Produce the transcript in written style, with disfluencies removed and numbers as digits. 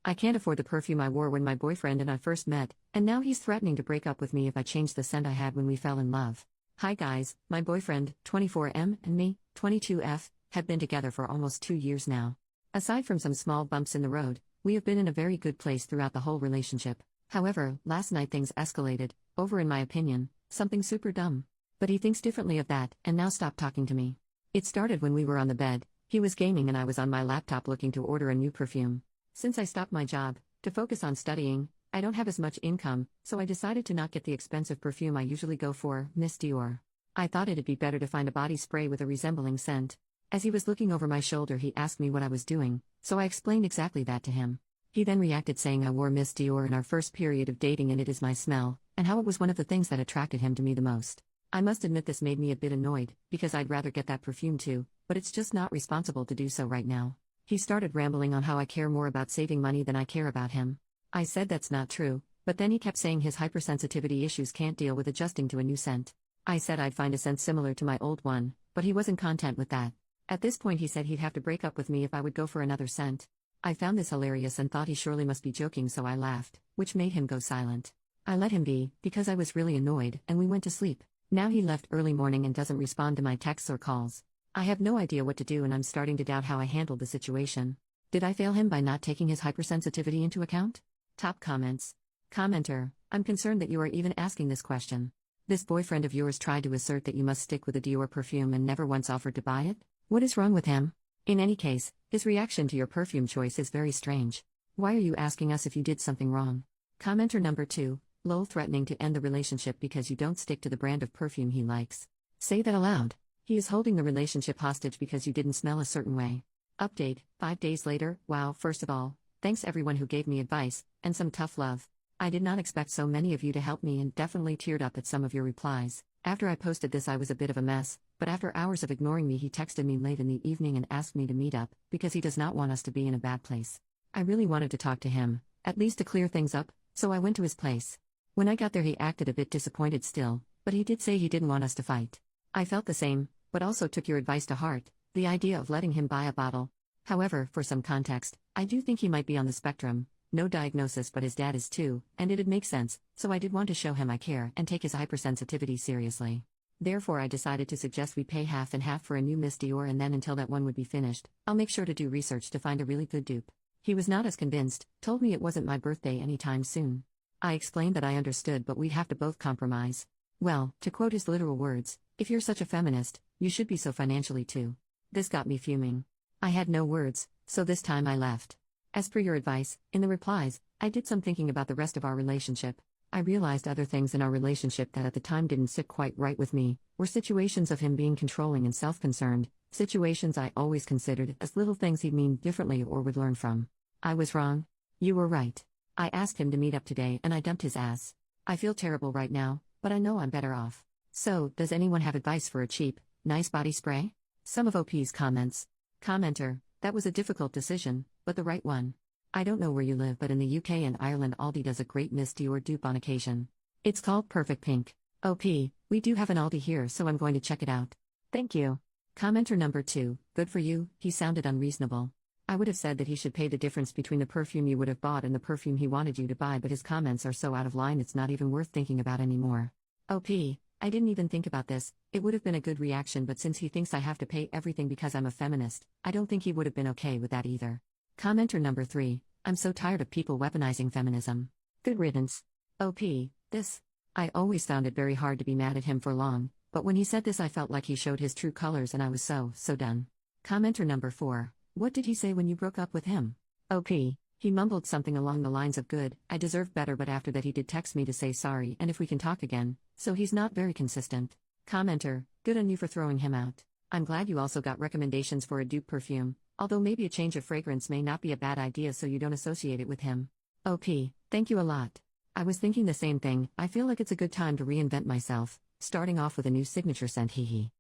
I can't afford the perfume I wore when my boyfriend and I first met, and now he's threatening to break up with me if I change the scent I had when we fell in love. Hi guys, my boyfriend, 24M, and me, 22F, have been together for almost 2 years now. Aside from some small bumps in the road, we have been in a very good place throughout the whole relationship. However, last night things escalated, over in my opinion, something super dumb. But he thinks differently of that, and now stopped talking to me. It started when we were on the bed, he was gaming and I was on my laptop looking to order a new perfume. Since I stopped my job, to focus on studying, I don't have as much income, so I decided to not get the expensive perfume I usually go for, Miss Dior. I thought it'd be better to find a body spray with a resembling scent. As he was looking over my shoulder he asked me what I was doing, so I explained exactly that to him. He then reacted saying I wore Miss Dior in our first period of dating and it is my smell, and how it was one of the things that attracted him to me the most. I must admit this made me a bit annoyed, because I'd rather get that perfume too, but it's just not responsible to do so right now. He started rambling on how I care more about saving money than I care about him. I said that's not true, but then he kept saying his hypersensitivity issues can't deal with adjusting to a new scent. I said I'd find a scent similar to my old one, but he wasn't content with that. At this point he said he'd have to break up with me if I would go for another scent. I found this hilarious and thought he surely must be joking, so I laughed, which made him go silent. I let him be, because I was really annoyed, and we went to sleep. Now he left early morning and doesn't respond to my texts or calls. I have no idea what to do and I'm starting to doubt how I handled the situation. Did I fail him by not taking his hypersensitivity into account? Top comments. Commenter, I'm concerned that you are even asking this question. This boyfriend of yours tried to assert that you must stick with a Dior perfume and never once offered to buy it? What is wrong with him? In any case, his reaction to your perfume choice is very strange. Why are you asking us if you did something wrong? Commenter number 2, lol, threatening to end the relationship because you don't stick to the brand of perfume he likes. Say that aloud. He is holding the relationship hostage because you didn't smell a certain way. Update, 5 days later. Wow, first of all, thanks everyone who gave me advice, and some tough love. I did not expect so many of you to help me and definitely teared up at some of your replies. After I posted this I was a bit of a mess, but after hours of ignoring me he texted me late in the evening and asked me to meet up, because he does not want us to be in a bad place. I really wanted to talk to him, at least to clear things up, so I went to his place. When I got there he acted a bit disappointed still, but he did say he didn't want us to fight. I felt the same, but also took your advice to heart, the idea of letting him buy a bottle. However, for some context, I do think he might be on the spectrum, no diagnosis but his dad is too, and it'd make sense, so I did want to show him I care and take his hypersensitivity seriously. Therefore I decided to suggest we pay half and half for a new Miss Dior and then until that one would be finished, I'll make sure to do research to find a really good dupe. He was not as convinced, told me it wasn't my birthday anytime soon. I explained that I understood but we'd have to both compromise. Well, to quote his literal words, if you're such a feminist, you should be so financially too. This got me fuming. I had no words, so this time I left. As per your advice, in the replies, I did some thinking about the rest of our relationship. I realized other things in our relationship that at the time didn't sit quite right with me, were situations of him being controlling and self-concerned, situations I always considered as little things he'd mean differently or would learn from. I was wrong. You were right. I asked him to meet up today and I dumped his ass. I feel terrible right now, but I know I'm better off. So, does anyone have advice for a cheap, nice body spray? Some of OP's comments. Commenter, that was a difficult decision, but the right one. I don't know where you live but in the UK and Ireland Aldi does a great Miss Dior dupe on occasion. It's called Perfect Pink. OP, we do have an Aldi here so I'm going to check it out. Thank you. Commenter number 2, good for you, he sounded unreasonable. I would have said that he should pay the difference between the perfume you would have bought and the perfume he wanted you to buy, but his comments are so out of line it's not even worth thinking about anymore. OP, I didn't even think about this, it would have been a good reaction but since he thinks I have to pay everything because I'm a feminist, I don't think he would have been okay with that either. Commenter number 3, I'm so tired of people weaponizing feminism. Good riddance. OP, this. I always found it very hard to be mad at him for long, but when he said this I felt like he showed his true colors and I was so done. Commenter number 4, what did he say when you broke up with him? OP, he mumbled something along the lines of good, I deserve better, but after that he did text me to say sorry and if we can talk again, so he's not very consistent. Commenter, good on you for throwing him out. I'm glad you also got recommendations for a dupe perfume, although maybe a change of fragrance may not be a bad idea so you don't associate it with him. OP, thank you a lot. I was thinking the same thing, I feel like it's a good time to reinvent myself, starting off with a new signature scent, hee hee.